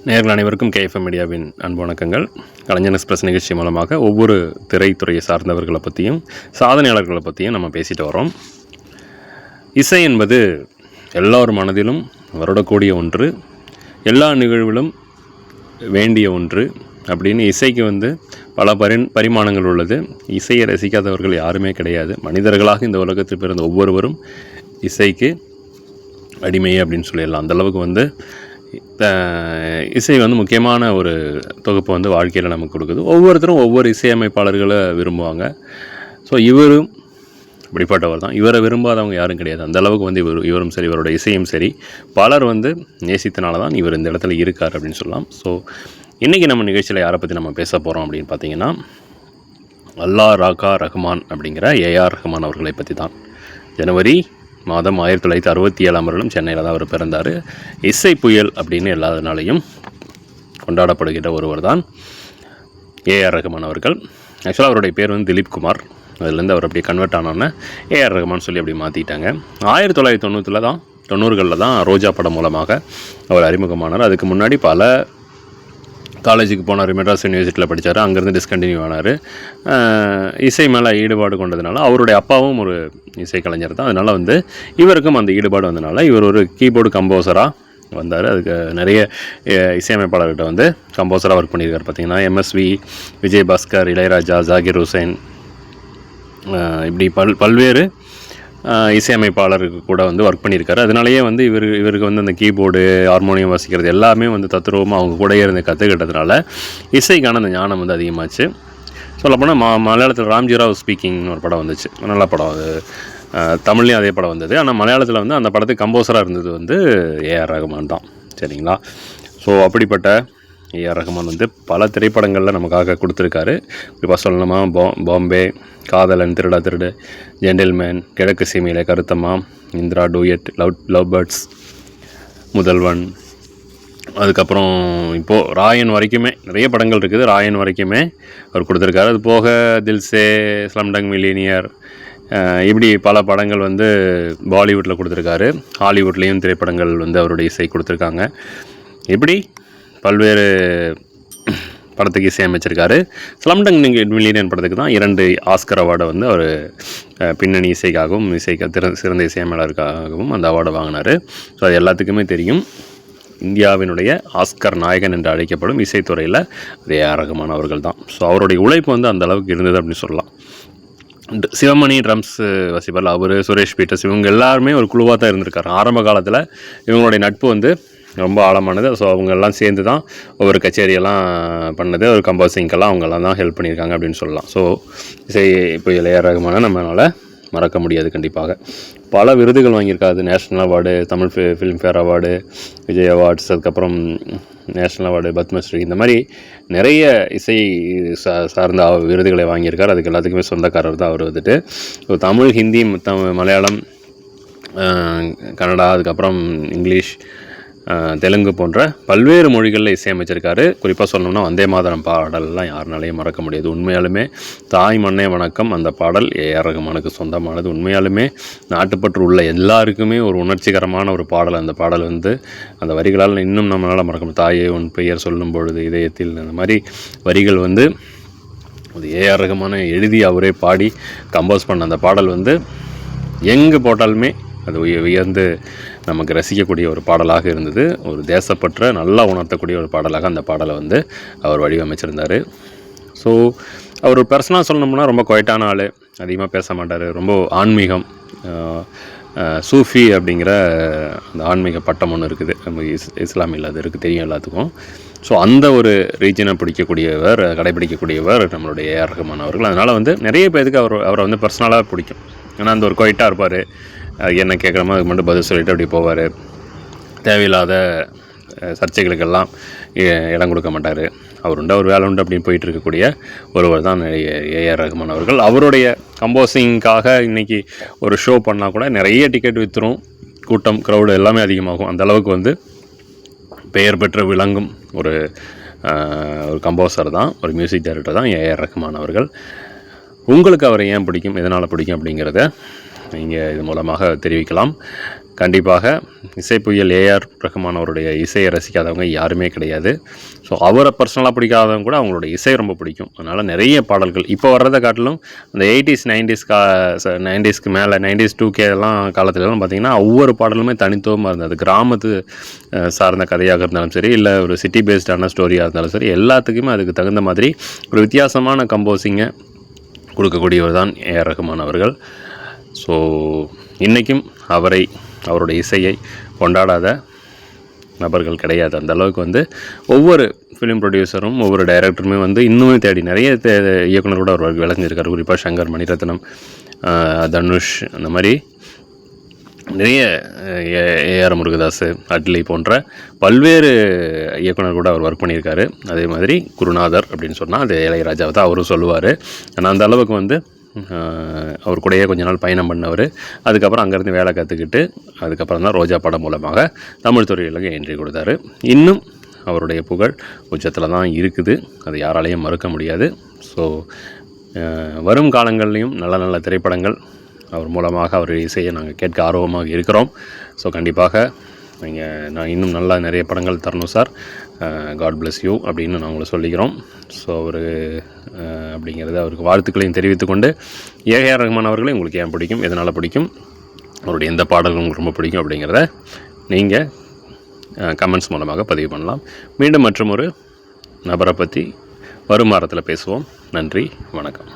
நேயர்கள் அனைவருக்கும் கேஎஃப்எம் மீடியாவின் அன்பு வணக்கங்கள். கலைஞர் எக்ஸ்பிரஸ் நிகழ்ச்சி மூலமாக ஒவ்வொரு திரைத்துறையை சார்ந்தவர்களை பற்றியும் சாதனையாளர்களை பற்றியும் நம்ம பேசிட்டு வரோம். இசை என்பது எல்லோர் மனதிலும் வருடக்கூடிய ஒன்று, எல்லா நிகழ்விலும் வேண்டிய ஒன்று அப்படின்னு இசைக்கு பல பரிமாணங்கள் உள்ளது. இசையை ரசிக்காதவர்கள் யாருமே கிடையாது. மனிதர்களாக இந்த உலகத்தில் பிறந்த ஒவ்வொருவரும் இசைக்கு அடிமையே அப்படின்னு சொல்லிடலாம். அந்தளவுக்கு இசை முக்கியமான ஒரு தொகுப்பு வாழ்க்கையில் நமக்கு கொடுக்குது. ஒவ்வொருத்தரும் ஒவ்வொரு இசையமைப்பாளர்களை விரும்புவாங்க. ஸோ இவரும் இப்படிப்பட்டவர் தான். இவரை விரும்பாதவங்க யாரும் கிடையாது. அந்தளவுக்கு இவரும் சரி, இவரோட இசையும் சரி, பலர் நேசித்தனால தான் இவர் இந்த இடத்துல இருக்கார் அப்படின்னு சொல்லலாம். ஸோ இன்றைக்கி நம்ம நிகழ்ச்சியில் யாரை பற்றி நம்ம பேச போகிறோம் அப்படின்னு பார்த்தீங்கன்னா, அல்லா ராகா ரஹ்மான் அப்படிங்கிற ஏஆர் ரஹ்மான் அவர்களை பற்றி தான். ஜனவரி மாதம் 1967 சென்னையில் தான் அவர் பிறந்தார். இசை புயல் அப்படின்னு எல்லாதனாலையும் கொண்டாடப்படுகிற ஒருவர் தான் ஏஆர் ரஹ்மான் அவர்கள். ஆக்சுவலாக அவருடைய பேர் திலீப் குமார். அதுலேருந்து அவர் அப்படியே கன்வெர்ட் ஆனோன்னே ஏஆர் ரஹ்மான் சொல்லி அப்படி மாற்றிட்டாங்க. 1990களில் தான் ரோஜா படம் மூலமாக அவர் அறிமுகமானார். அதுக்கு முன்னாடி பல காலேஜுக்கு போனார். மெட்ராஸ் யூனிவர்சிட்டியில் படித்தார். அங்கேருந்து டிஸ்கண்டினியூ ஆனார். இசை மேலே ஈடுபாடு கொண்டதுனால, அவருடைய அப்பாவும் ஒரு இசை கலைஞர் தான். அதனால் இவருக்கும் அந்த ஈடுபாடு வந்ததுனால இவர் ஒரு கீபோர்டு கம்போசராக வந்தார். அதுக்கு நிறைய இசையமைப்பாளர்கிட்ட கம்போசராக ஒர்க் பண்ணியிருக்கார். பார்த்திங்கன்னா MSV, விஜயபாஸ்கர், இளையராஜா, ஜாகிர் ஹுசைன், இப்படி பல்வேறு இசையமைப்பாளருக்கு கூட ஒர்க் பண்ணியிருக்காரு. அதனாலேயே இவருக்கு அந்த கீபோர்டு, ஹார்மோனியம் வாசிக்கிறது எல்லாமே தத்ரூபமாக அவங்க கூடயே இருந்து கற்றுக்கிட்டதுனால இசைக்கான அந்த ஞானம் அதிகமாச்சு. சொல்லப்போனால் மலையாளத்தில் ராம்ஜி ராவ் ஸ்பீக்கிங்னு ஒரு படம் வந்துச்சு. நல்ல படம் அது. தமிழ்லேயும் அதே படம் வந்தது. ஆனால் மலையாளத்தில் அந்த படத்துக்கு கம்போசராக இருந்தது ஏஆர் ரஹ்மான் தான். சரிங்களா? ஸோ அப்படிப்பட்ட ஏஆர் ரஹ்மான் பல திரைப்படங்களில் நமக்காக கொடுத்துருக்காரு. இப்போ சொல்லணுமா, பாம்பே, காதலன், திருடா திருடு, gentleman, Kizhakku Cheemayile Karuthamma, Indira, duet, love birds, Mudhalvan, அதுக்கப்புறம் இப்போது ராயன் வரைக்குமே நிறைய படங்கள் இருக்குது. ராயன் வரைக்குமே அவர் கொடுத்துருக்காரு. அது போக தில்சே, ஸ்லம்டங் மில்லியனியர், இப்படி பல படங்கள் பாலிவுட்டில் கொடுத்துருக்காரு. ஹாலிவுட்லேயும் திரைப்படங்கள் அவருடைய இசை கொடுத்துருக்காங்க. இப்படி பல்வேறு படத்துக்கு இசையமைச்சிருக்காரு. ஸ்லம்டங் மில்லியனியர் படத்துக்கு தான் 2 ஆஸ்கர் அவார்டை அவர் பின்னணி இசைக்காகவும் சிறந்த இசையமைப்பாளருக்காகவும் அந்த அவார்டை வாங்கினார். ஸோ அது எல்லாத்துக்குமே தெரியும். இந்தியாவினுடைய ஆஸ்கர் நாயகன் என்று அழைக்கப்படும் இசைத்துறையில் ஏஆர் ரஹ்மான் அவர்கள் தான். ஸோ அவருடைய உழைப்பு அந்த அளவுக்கு இருந்தது அப்படின்னு சொல்லலாம். சிவமணி ட்ரம்ஸ் வசிப்பார். அவர், சுரேஷ் பீட்டர்ஸ், இவங்க எல்லாருமே ஒரு குழுவாக தான் இருந்திருக்காரு. ஆரம்ப காலத்தில் இவங்களுடைய நட்பு ரொம்ப ஆழமானது. ஸோ அவங்க எல்லாம் சேர்ந்து தான் ஒவ்வொரு கச்சேரியெல்லாம் பண்ணது. ஒரு கம்போசிங்கெல்லாம் அவங்கெல்லாம் தான் ஹெல்ப் பண்ணியிருக்காங்க அப்படின்னு சொல்லலாம். ஸோ இசை இப்போ ஏஆர் ரஹ்மானை நம்மளால் மறக்க முடியாது. கண்டிப்பாக பல விருதுகள் வாங்கியிருக்காது. National award, Tamil Filmfare award, Vijay awards, அதுக்கப்புறம் நேஷ்னல் அவார்டு, பத்மஸ்ரீ, இந்த மாதிரி நிறைய இசை சார்ந்த விருதுகளை வாங்கியிருக்கார். அதுக்கு எல்லாத்துக்குமே சொந்தக்காரர் தான் அவர். தமிழ், ஹிந்தி, மலையாளம், கன்னடா, அதுக்கப்புறம் இங்கிலீஷ், தெலுங்கு போன்ற பல்வேறு மொழிகளில் இசையமைச்சிருக்காரு. குறிப்பாக சொல்லணும்னா வந்தே மாதரம் பாடல்லாம் யாருனாலையும் மறக்க முடியாது. உண்மையாலுமே தாய் மண்ணே வணக்கம் அந்த பாடல் ஏஆர் ரஹ்மானுக்கு சொந்தமானது. உண்மையாலுமே நாட்டுப்பற்று உள்ள எல்லாருக்குமே ஒரு உணர்ச்சிகரமான ஒரு பாடல். அந்த பாடல் அந்த வரிகளால் இன்னும் நம்மளால் மறக்க முடியும். தாயே உன் பெயர் சொல்லும் பொழுது இதயத்தில், அந்த மாதிரி வரிகள் அது ஏஆர் ரஹ்மானை எழுதி அவரே பாடி கம்போஸ் பண்ண அந்த பாடல் எங்கே போட்டாலுமே அது உயர்ந்து நமக்கு ரசிக்கக்கூடிய ஒரு பாடலாக இருந்தது. ஒரு தேசப்பற்ற நல்லா உணர்த்தக்கூடிய ஒரு பாடலாக அந்த பாடலை அவர் வடிவமைச்சிருந்தார். ஸோ அவர் பர்சனலாக சொல்லணும்னா ரொம்ப குவைட்டான ஆள், அதிகமாக பேச மாட்டார். ரொம்ப ஆன்மீகம், சூஃபி அப்படிங்கிற அந்த ஆன்மீக பட்டம் ஒன்று இருக்குது நம்ம இஸ்லாமியில். அது இருக்குது, தெரியும் எல்லாத்துக்கும். ஸோ அந்த ஒரு ரீஜனை கடைபிடிக்கக்கூடியவர் நம்மளுடைய ஏஆர் ரஹ்மான் அவர்கள். அதனால் நிறைய பேருக்கு அவரை பர்சனலாக பிடிக்கும். ஏன்னா அந்த ஒரு குவைட்டாக இருப்பார். என்ன கேட்குறமோ அதுக்கு மட்டும் பதில் சொல்லிவிட்டு அப்படி போவார். தேவையில்லாத சர்ச்சைகளுக்கெல்லாம் இடம் கொடுக்க மாட்டார். அவர் வேலை உண்டு அப்படின்னு போயிட்டு இருக்கக்கூடிய ஒருவர் தான் ஏஆர் ரஹ்மான் அவர்கள். அவருடைய கம்போசிங்காக இன்றைக்கி ஒரு ஷோ பண்ணால் கூட நிறைய டிக்கெட் விற்றுரும். கூட்டம், க்ரௌடு எல்லாமே அதிகமாகும். அந்தளவுக்கு பெயர் பெற்று விளங்கும் ஒரு கம்போசர் தான், ஒரு மியூசிக் டைரக்டர் தான் ஏஆர் ரஹ்மான் அவர்கள். உங்களுக்கு அவரை ஏன் பிடிக்கும், எதனால் பிடிக்கும் அப்படிங்கிறத நீங்கள் இது மூலமாக தெரிவிக்கலாம். கண்டிப்பாக இசைப்புயல் ஏஆர் ரஹ்மான் அவருடைய இசையை ரசிக்காதவங்க யாருமே கிடையாது. ஸோ அவரை பர்சனலாக பிடிக்காதவங்க கூட அவங்களோட இசை ரொம்ப பிடிக்கும். அதனால் நிறைய பாடல்கள் இப்போ வர்றதை காட்டிலும் அந்த 80s 90ஸ்க்கு மேலே 90s 2K எல்லாம் காலத்துலலாம் பார்த்திங்கன்னா ஒவ்வொரு பாடலுமே தனித்துவமாக இருந்தது. கிராமத்து சார்ந்த கதையாக இருந்தாலும் சரி, இல்லை ஒரு சிட்டி பேஸ்டான ஸ்டோரியாக இருந்தாலும் சரி, எல்லாத்துக்குமே அதுக்கு தகுந்த மாதிரி ஒரு வித்தியாசமான கம்போசிங்கை கொடுக்கக்கூடியவர் தான் ஏஆர் ரஹ்மான் அவர்கள். ஸோ இன்றைக்கும் அவருடைய இசையை கொண்டாடாத நபர்கள் கிடையாது. அந்த அளவுக்கு வந்து ஒவ்வொரு ஃபிலிம் ப்ரொடியூசரும் ஒவ்வொரு டைரக்டருமே வந்து இன்னுமே தேடி நிறைய இயக்குனரோட அவர் விளங்கியிருக்காரு. குறிப்பாக சங்கர், மணிரத்னம், தனுஷ், அந்த மாதிரி நிறைய ஏஆர் முருகதாஸ், அட்லி போன்ற பல்வேறு இயக்குனர் கூட அவர் ஒர்க் பண்ணியிருக்காரு. அதே மாதிரி குருநாதர் அப்படின்னு சொன்னால் அது இளையராஜாவை தான் அவரும் சொல்லுவார். ஆனால் அந்த அளவுக்கு வந்து அவர் கூடயே கொஞ்ச நாள் பயணம் பண்ணவர். அதுக்கப்புறம் அங்கேருந்து வேலை கற்றுக்கிட்டு அதுக்கப்புறம் தான் ரோஜா படம் மூலமாக தமிழ் துறையிலுக்கு என்ட்ரி கொடுத்தாரு. இன்னும் அவருடைய புகழ் உச்சத்தில் தான் இருக்குது, அது யாராலையும் மறுக்க முடியாது. ஸோ வரும் காலங்கள்லேயும் நல்ல நல்ல திரைப்படங்கள் அவர் மூலமாக அவர் இசையை நாங்கள் கேட்க ஆர்வமாக இருக்கிறோம். ஸோ கண்டிப்பாக நான் இன்னும் நல்லா நிறைய படங்கள் தரணும் சார், காட் பிளஸ் யூ அப்படின்னு நாங்களும் சொல்லிக்கிறோம். ஸோ அவர் அப்படிங்கிறது அவருக்கு வாழ்த்துக்களையும் தெரிவித்துக்கொண்டு, ஏஆர் ரஹ்மான் அவர்களே உங்களுக்கு ஏன் பிடிக்கும், எதனால் பிடிக்கும், அவருடைய எந்த பாடல்கள் உங்களுக்கு ரொம்ப பிடிக்கும் அப்படிங்கிறத நீங்கள் கமெண்ட்ஸ் மூலமாக பதிவு பண்ணலாம். மீண்டும் மற்றும் ஒரு நபரை பற்றி வரும் வாரத்தில் பேசுவோம். நன்றி, வணக்கம்.